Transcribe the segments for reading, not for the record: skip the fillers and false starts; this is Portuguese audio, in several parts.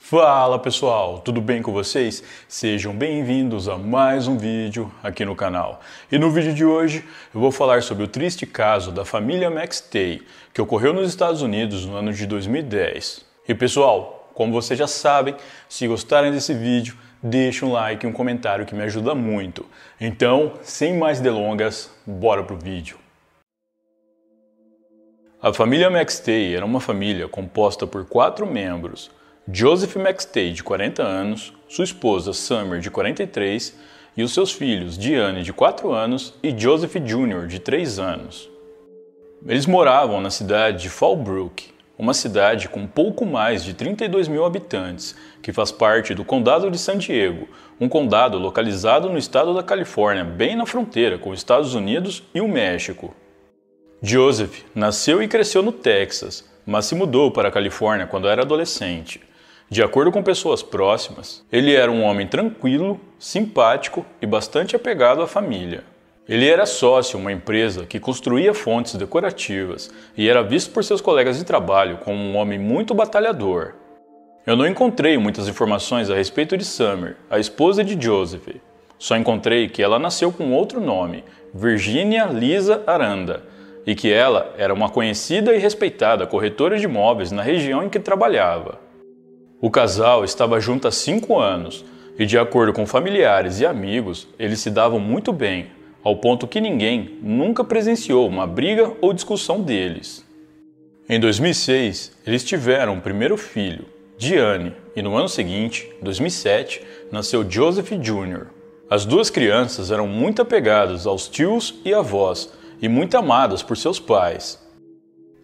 Fala pessoal, tudo bem com vocês? Sejam bem-vindos a mais um vídeo aqui no canal. E no vídeo de hoje eu vou falar sobre o triste caso da família McStay, que ocorreu nos Estados Unidos no ano de 2010. E pessoal, como vocês já sabem, se gostarem desse vídeo, deixa um like e um comentário que me ajuda muito. Então, sem mais delongas, bora pro vídeo. A família McStay era uma família composta por 4 membros. Joseph McStay, de 40 anos, sua esposa Summer, de 43, e os seus filhos Diane, de 4 anos, e Joseph Jr., de 3 anos. Eles moravam na cidade de Fallbrook, uma cidade com pouco mais de 32 mil habitantes, que faz parte do Condado de San Diego, um condado localizado no estado da Califórnia, bem na fronteira com os Estados Unidos e o México. Joseph nasceu e cresceu no Texas, mas se mudou para a Califórnia quando era adolescente. De acordo com pessoas próximas, ele era um homem tranquilo, simpático e bastante apegado à família. Ele era sócio em uma empresa que construía fontes decorativas e era visto por seus colegas de trabalho como um homem muito batalhador. Eu não encontrei muitas informações a respeito de Summer, a esposa de Joseph. Só encontrei que ela nasceu com outro nome, Virginia Lisa Aranda, e que ela era uma conhecida e respeitada corretora de imóveis na região em que trabalhava. O casal estava junto há 5 anos e, de acordo com familiares e amigos, eles se davam muito bem, ao ponto que ninguém nunca presenciou uma briga ou discussão deles. Em 2006, eles tiveram o primeiro filho, Diane, e no ano seguinte, 2007, nasceu Joseph Jr. As duas crianças eram muito apegadas aos tios e avós e muito amadas por seus pais.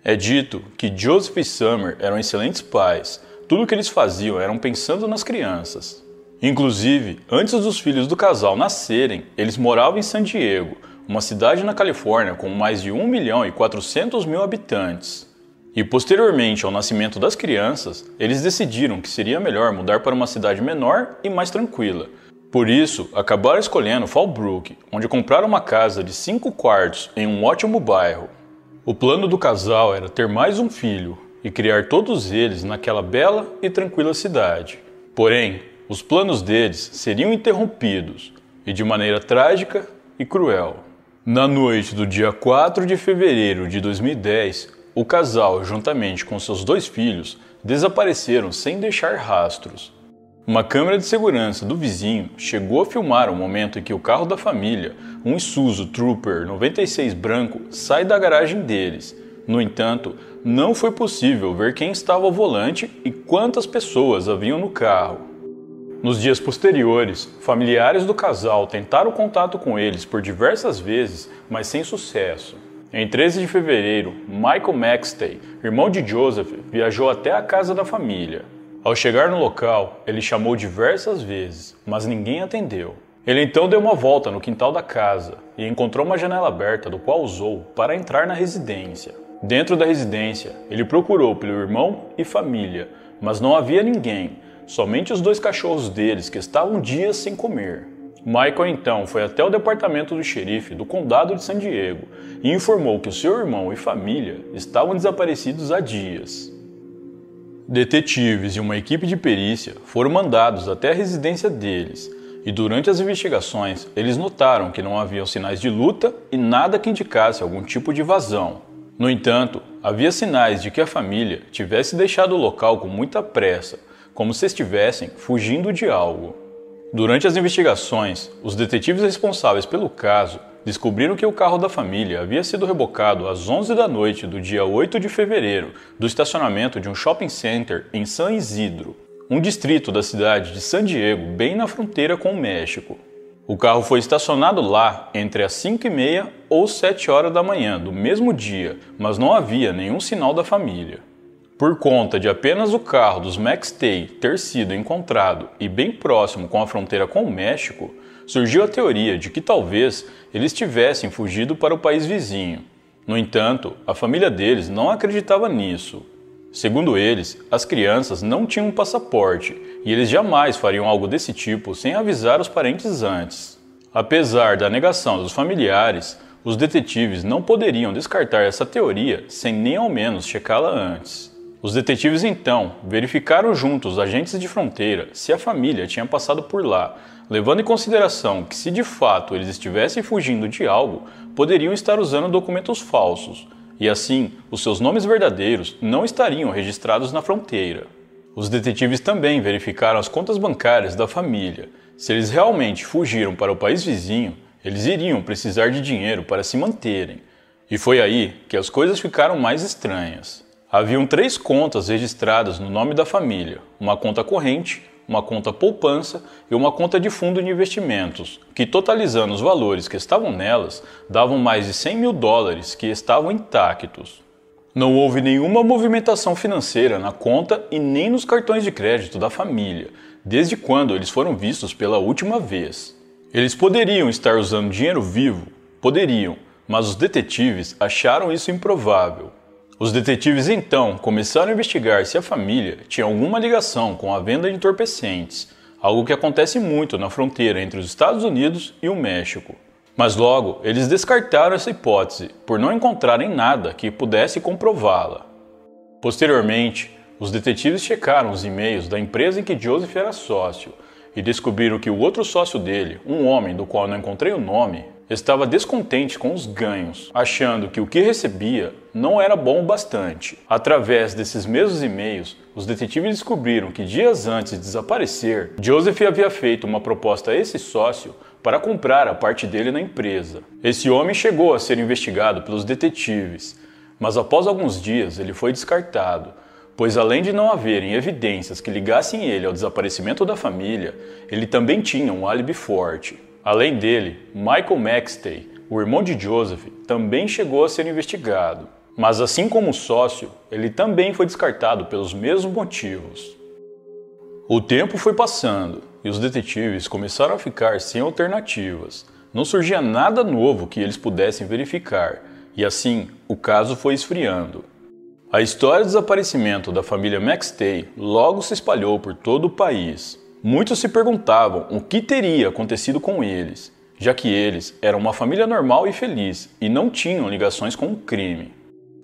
É dito que Joseph e Summer eram excelentes pais. Tudo o que eles faziam eram pensando nas crianças. Inclusive, antes dos filhos do casal nascerem, eles moravam em San Diego, uma cidade na Califórnia com mais de 1.400.000 habitantes. E posteriormente ao nascimento das crianças, eles decidiram que seria melhor mudar para uma cidade menor e mais tranquila. Por isso, acabaram escolhendo Fallbrook, onde compraram uma casa de 5 quartos em um ótimo bairro. O plano do casal era ter mais um filho e criar todos eles naquela bela e tranquila cidade. Porém, os planos deles seriam interrompidos, e de maneira trágica e cruel. Na noite do dia 4 de fevereiro de 2010, o casal, juntamente com seus 2 filhos, desapareceram sem deixar rastros. Uma câmera de segurança do vizinho chegou a filmar o momento em que o carro da família, um Isuzu Trooper 96 branco, sai da garagem deles. No entanto, não foi possível ver quem estava ao volante e quantas pessoas haviam no carro. Nos dias posteriores, familiares do casal tentaram contato com eles por diversas vezes, mas sem sucesso. Em 13 de fevereiro, Michael McStay, irmão de Joseph, viajou até a casa da família. Ao chegar no local, ele chamou diversas vezes, mas ninguém atendeu. Ele então deu uma volta no quintal da casa e encontrou uma janela aberta do qual usou para entrar na residência. Dentro da residência, ele procurou pelo irmão e família, mas não havia ninguém, somente os 2 cachorros deles que estavam dias sem comer. Michael então foi até o departamento do xerife do condado de San Diego e informou que o seu irmão e família estavam desaparecidos há dias. Detetives e uma equipe de perícia foram mandados até a residência deles e durante as investigações eles notaram que não haviam sinais de luta e nada que indicasse algum tipo de invasão. No entanto, havia sinais de que a família tivesse deixado o local com muita pressa, como se estivessem fugindo de algo. Durante as investigações, os detetives responsáveis pelo caso descobriram que o carro da família havia sido rebocado às 11 da noite do dia 8 de fevereiro do estacionamento de um shopping center em San Isidro, um distrito da cidade de San Diego, bem na fronteira com o México. O carro foi estacionado lá entre as 5h30 ou 7 horas da manhã do mesmo dia, mas não havia nenhum sinal da família. Por conta de apenas o carro dos McStay ter sido encontrado e bem próximo com a fronteira com o México, surgiu a teoria de que talvez eles tivessem fugido para o país vizinho. No entanto, a família deles não acreditava nisso. Segundo eles, as crianças não tinham um passaporte e eles jamais fariam algo desse tipo sem avisar os parentes antes. Apesar da negação dos familiares, os detetives não poderiam descartar essa teoria sem nem ao menos checá-la antes. Os detetives então verificaram junto os agentes de fronteira se a família tinha passado por lá, levando em consideração que se de fato eles estivessem fugindo de algo, poderiam estar usando documentos falsos, e assim os seus nomes verdadeiros não estariam registrados na fronteira. Os detetives também verificaram as contas bancárias da família. Se eles realmente fugiram para o país vizinho, eles iriam precisar de dinheiro para se manterem. E foi aí que as coisas ficaram mais estranhas. Haviam 3 contas registradas no nome da família, uma conta corrente, uma conta poupança e uma conta de fundo de investimentos, que totalizando os valores que estavam nelas, davam mais de 100 mil dólares que estavam intactos. Não houve nenhuma movimentação financeira na conta e nem nos cartões de crédito da família, desde quando eles foram vistos pela última vez. Eles poderiam estar usando dinheiro vivo? Poderiam, mas os detetives acharam isso improvável. Os detetives então começaram a investigar se a família tinha alguma ligação com a venda de entorpecentes, algo que acontece muito na fronteira entre os Estados Unidos e o México. Mas logo eles descartaram essa hipótese por não encontrarem nada que pudesse comprová-la. Posteriormente, os detetives checaram os e-mails da empresa em que Joseph era sócio e descobriram que o outro sócio dele, um homem do qual não encontrei o nome, estava descontente com os ganhos, achando que o que recebia não era bom o bastante. Através desses mesmos e-mails, os detetives descobriram que dias antes de desaparecer, Joseph havia feito uma proposta a esse sócio para comprar a parte dele na empresa. Esse homem chegou a ser investigado pelos detetives, mas após alguns dias ele foi descartado, pois além de não haverem evidências que ligassem ele ao desaparecimento da família, ele também tinha um álibi forte. Além dele, Michael McStay, o irmão de Joseph, também chegou a ser investigado. Mas assim como o sócio, ele também foi descartado pelos mesmos motivos. O tempo foi passando e os detetives começaram a ficar sem alternativas. Não surgia nada novo que eles pudessem verificar, e assim o caso foi esfriando. A história do desaparecimento da família McStay logo se espalhou por todo o país. Muitos se perguntavam o que teria acontecido com eles, já que eles eram uma família normal e feliz e não tinham ligações com o crime.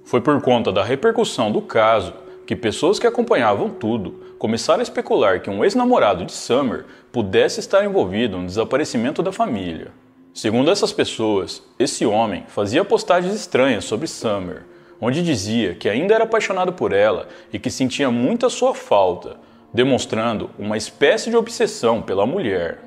Foi por conta da repercussão do caso que pessoas que acompanhavam tudo começaram a especular que um ex-namorado de Summer pudesse estar envolvido no desaparecimento da família. Segundo essas pessoas, esse homem fazia postagens estranhas sobre Summer, onde dizia que ainda era apaixonado por ela e que sentia muito a sua falta, demonstrando uma espécie de obsessão pela mulher.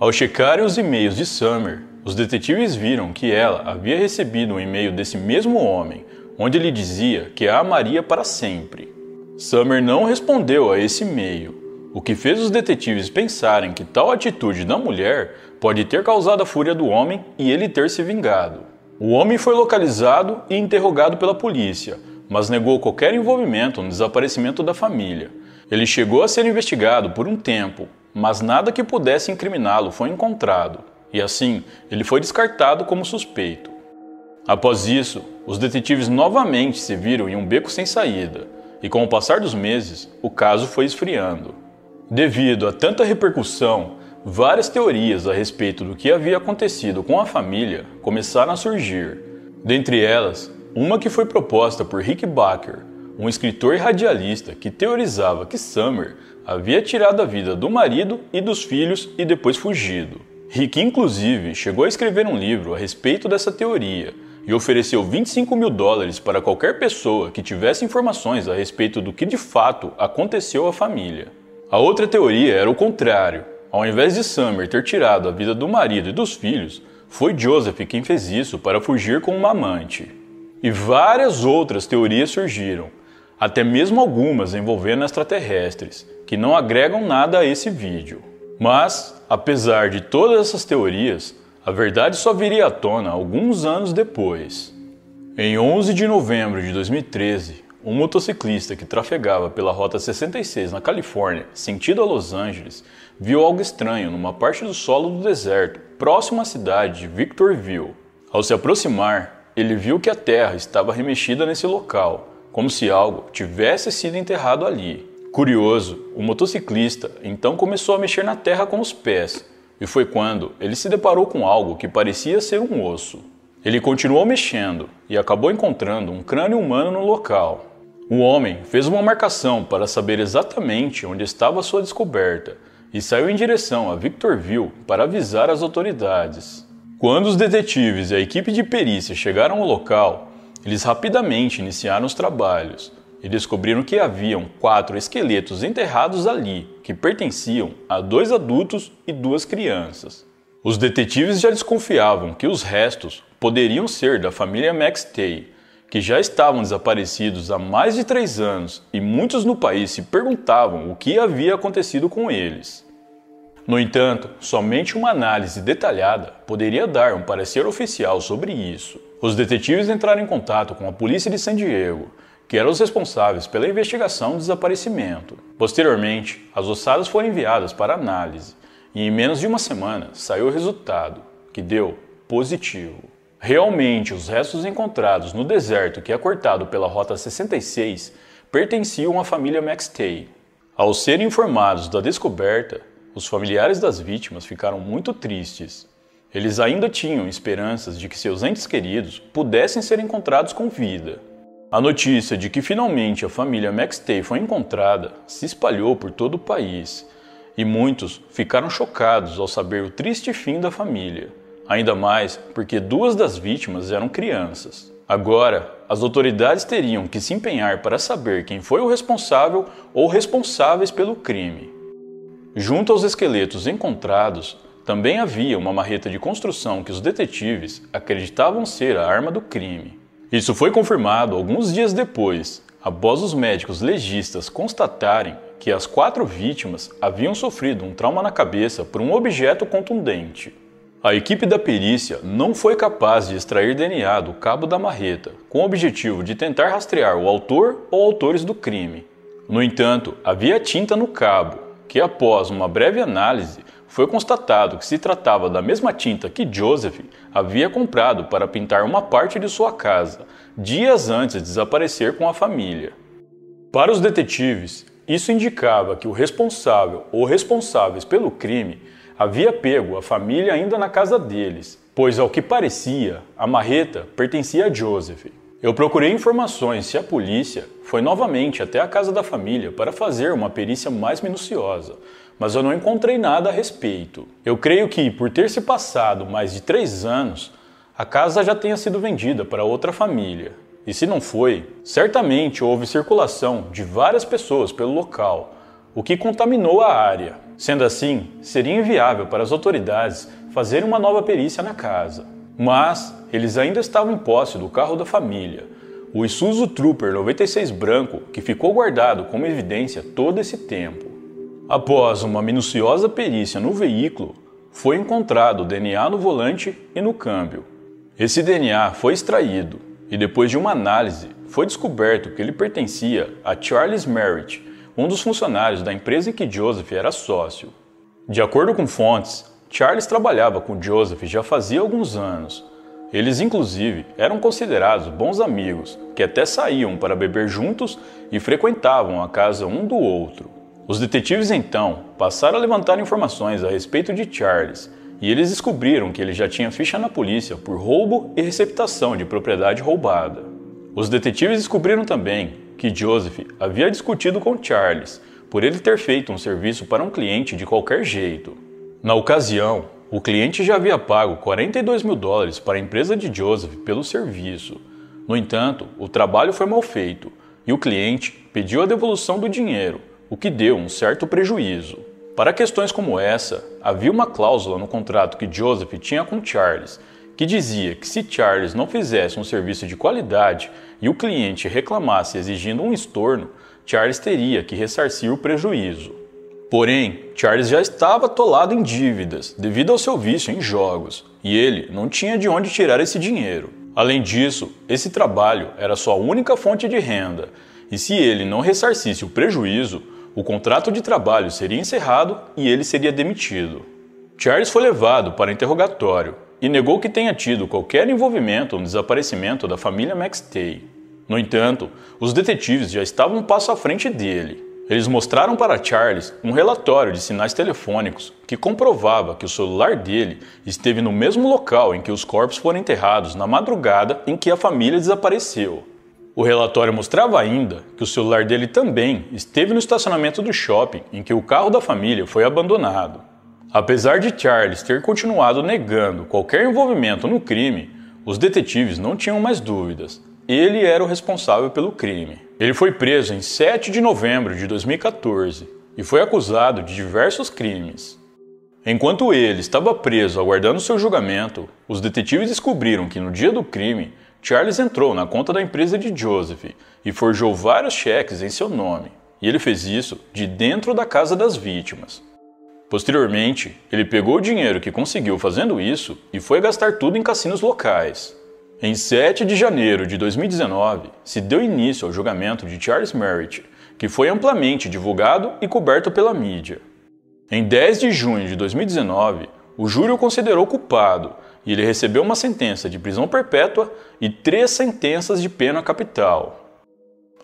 Ao checarem os e-mails de Summer, os detetives viram que ela havia recebido um e-mail desse mesmo homem, onde ele dizia que a amaria para sempre. Summer não respondeu a esse e-mail, o que fez os detetives pensarem que tal atitude da mulher pode ter causado a fúria do homem e ele ter se vingado. O homem foi localizado e interrogado pela polícia, mas negou qualquer envolvimento no desaparecimento da família. Ele chegou a ser investigado por um tempo, mas nada que pudesse incriminá-lo foi encontrado, e assim ele foi descartado como suspeito. Após isso, os detetives novamente se viram em um beco sem saída, e com o passar dos meses, o caso foi esfriando. Devido a tanta repercussão, várias teorias a respeito do que havia acontecido com a família começaram a surgir. Dentre elas, uma que foi proposta por Rick Baker, um escritor e radialista que teorizava que Summer havia tirado a vida do marido e dos filhos e depois fugido. Rick, inclusive, chegou a escrever um livro a respeito dessa teoria e ofereceu 25 mil dólares para qualquer pessoa que tivesse informações a respeito do que de fato aconteceu à família. A outra teoria era o contrário. Ao invés de Summer ter tirado a vida do marido e dos filhos, foi Joseph quem fez isso para fugir com uma amante. E várias outras teorias surgiram, até mesmo algumas envolvendo extraterrestres, que não agregam nada a esse vídeo. Mas, apesar de todas essas teorias, a verdade só viria à tona alguns anos depois. Em 11 de novembro de 2013, um motociclista que trafegava pela Rota 66 na Califórnia, sentido a Los Angeles, viu algo estranho numa parte do solo do deserto, próximo à cidade de Victorville. Ao se aproximar, ele viu que a terra estava remexida nesse local, como se algo tivesse sido enterrado ali. Curioso, o motociclista então começou a mexer na terra com os pés, e foi quando ele se deparou com algo que parecia ser um osso. Ele continuou mexendo e acabou encontrando um crânio humano no local. O homem fez uma marcação para saber exatamente onde estava sua descoberta e saiu em direção a Victorville para avisar as autoridades. Quando os detetives e a equipe de perícia chegaram ao local, eles rapidamente iniciaram os trabalhos e descobriram que haviam 4 esqueletos enterrados ali, que pertenciam a 2 adultos e 2 crianças. Os detetives já desconfiavam que os restos poderiam ser da família McStay, que já estavam desaparecidos há mais de 3 anos e muitos no país se perguntavam o que havia acontecido com eles. No entanto, somente uma análise detalhada poderia dar um parecer oficial sobre isso. Os detetives entraram em contato com a polícia de San Diego, que eram os responsáveis pela investigação do desaparecimento. Posteriormente, as ossadas foram enviadas para análise e em menos de uma semana saiu o resultado, que deu positivo. Realmente, os restos encontrados no deserto que é cortado pela Rota 66 pertenciam à família McStay. Ao serem informados da descoberta, os familiares das vítimas ficaram muito tristes. Eles ainda tinham esperanças de que seus entes queridos pudessem ser encontrados com vida. A notícia de que finalmente a família McStay foi encontrada se espalhou por todo o país, e muitos ficaram chocados ao saber o triste fim da família. Ainda mais porque 2 das vítimas eram crianças. Agora, as autoridades teriam que se empenhar para saber quem foi o responsável ou responsáveis pelo crime. Junto aos esqueletos encontrados, também havia uma marreta de construção que os detetives acreditavam ser a arma do crime. Isso foi confirmado alguns dias depois, após os médicos legistas constatarem que as 4 vítimas haviam sofrido um trauma na cabeça por um objeto contundente. A equipe da perícia não foi capaz de extrair DNA do cabo da marreta, com o objetivo de tentar rastrear o autor ou autores do crime. No entanto, havia tinta no cabo, que após uma breve análise, foi constatado que se tratava da mesma tinta que Joseph havia comprado para pintar uma parte de sua casa, dias antes de desaparecer com a família. Para os detetives, isso indicava que o responsável ou responsáveis pelo crime havia pego a família ainda na casa deles, pois ao que parecia, a marreta pertencia a Joseph. Eu procurei informações se a polícia foi novamente até a casa da família para fazer uma perícia mais minuciosa, mas eu não encontrei nada a respeito. Eu creio que, por ter se passado mais de 3 anos, a casa já tenha sido vendida para outra família. E se não foi, certamente houve circulação de várias pessoas pelo local, o que contaminou a área. Sendo assim, seria inviável para as autoridades fazerem uma nova perícia na casa. Mas eles ainda estavam em posse do carro da família, o Isuzu Trooper 96 branco, que ficou guardado como evidência todo esse tempo. Após uma minuciosa perícia no veículo, foi encontrado DNA no volante e no câmbio. Esse DNA foi extraído e depois de uma análise foi descoberto que ele pertencia a Charles Merritt, um dos funcionários da empresa em que Joseph era sócio. De acordo com fontes, Charles trabalhava com Joseph já fazia alguns anos. Eles, inclusive, eram considerados bons amigos, que até saíam para beber juntos e frequentavam a casa um do outro. Os detetives, então, passaram a levantar informações a respeito de Charles, e eles descobriram que ele já tinha ficha na polícia por roubo e receptação de propriedade roubada. Os detetives descobriram também que Joseph havia discutido com Charles por ele ter feito um serviço para um cliente de qualquer jeito. Na ocasião, o cliente já havia pago $42 mil para a empresa de Joseph pelo serviço. No entanto, o trabalho foi mal feito e o cliente pediu a devolução do dinheiro, o que deu um certo prejuízo. Para questões como essa, havia uma cláusula no contrato que Joseph tinha com Charles, que dizia que se Charles não fizesse um serviço de qualidade e o cliente reclamasse exigindo um estorno, Charles teria que ressarcir o prejuízo. Porém, Charles já estava atolado em dívidas devido ao seu vício em jogos, e ele não tinha de onde tirar esse dinheiro. Além disso, esse trabalho era sua única fonte de renda, e se ele não ressarcisse o prejuízo, o contrato de trabalho seria encerrado e ele seria demitido. Charles foi levado para interrogatório e negou que tenha tido qualquer envolvimento no desaparecimento da família McStay. No entanto, os detetives já estavam um passo à frente dele. Eles mostraram para Charles um relatório de sinais telefônicos que comprovava que o celular dele esteve no mesmo local em que os corpos foram enterrados na madrugada em que a família desapareceu. O relatório mostrava ainda que o celular dele também esteve no estacionamento do shopping em que o carro da família foi abandonado. Apesar de Charles ter continuado negando qualquer envolvimento no crime, os detetives não tinham mais dúvidas. Ele era o responsável pelo crime. Ele foi preso em 7 de novembro de 2014 e foi acusado de diversos crimes. Enquanto ele estava preso aguardando seu julgamento, os detetives descobriram que no dia do crime, Charles entrou na conta da empresa de Joseph e forjou vários cheques em seu nome, e ele fez isso de dentro da casa das vítimas. Posteriormente, ele pegou o dinheiro que conseguiu fazendo isso e foi gastar tudo em cassinos locais. Em 7 de janeiro de 2019, se deu início ao julgamento de Charles Merritt, que foi amplamente divulgado e coberto pela mídia. Em 10 de junho de 2019, o júri o considerou culpado e ele recebeu uma sentença de prisão perpétua e 3 sentenças de pena capital.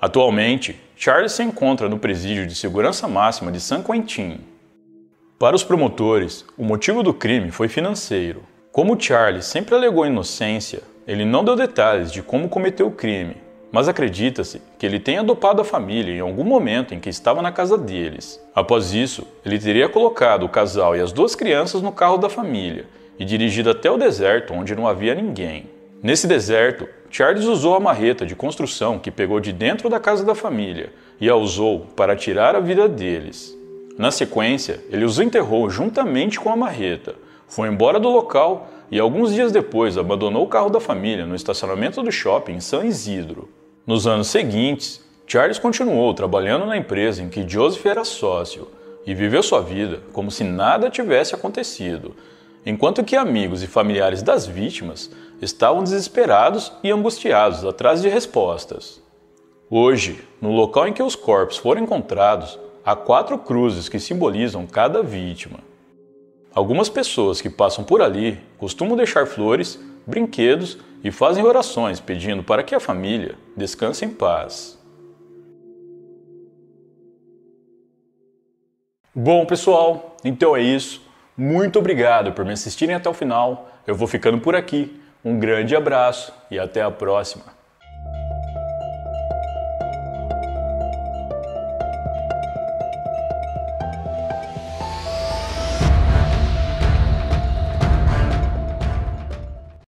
Atualmente, Charles se encontra no presídio de segurança máxima de San Quentin. Para os promotores, o motivo do crime foi financeiro. Como Charles sempre alegou inocência, ele não deu detalhes de como cometeu o crime, mas acredita-se que ele tenha dopado a família em algum momento em que estava na casa deles. Após isso, ele teria colocado o casal e as 2 crianças no carro da família e dirigido até o deserto onde não havia ninguém. Nesse deserto, Charles usou a marreta de construção que pegou de dentro da casa da família e a usou para tirar a vida deles. Na sequência, ele os enterrou juntamente com a marreta, foi embora do local e alguns dias depois abandonou o carro da família no estacionamento do shopping em San Isidro. Nos anos seguintes, Charles continuou trabalhando na empresa em que Joseph era sócio e viveu sua vida como se nada tivesse acontecido, enquanto que amigos e familiares das vítimas estavam desesperados e angustiados atrás de respostas. Hoje, no local em que os corpos foram encontrados, há 4 cruzes que simbolizam cada vítima. Algumas pessoas que passam por ali costumam deixar flores, brinquedos e fazem orações pedindo para que a família descanse em paz. Bom, pessoal, então é isso. Muito obrigado por me assistirem até o final. Eu vou ficando por aqui. Um grande abraço e até a próxima.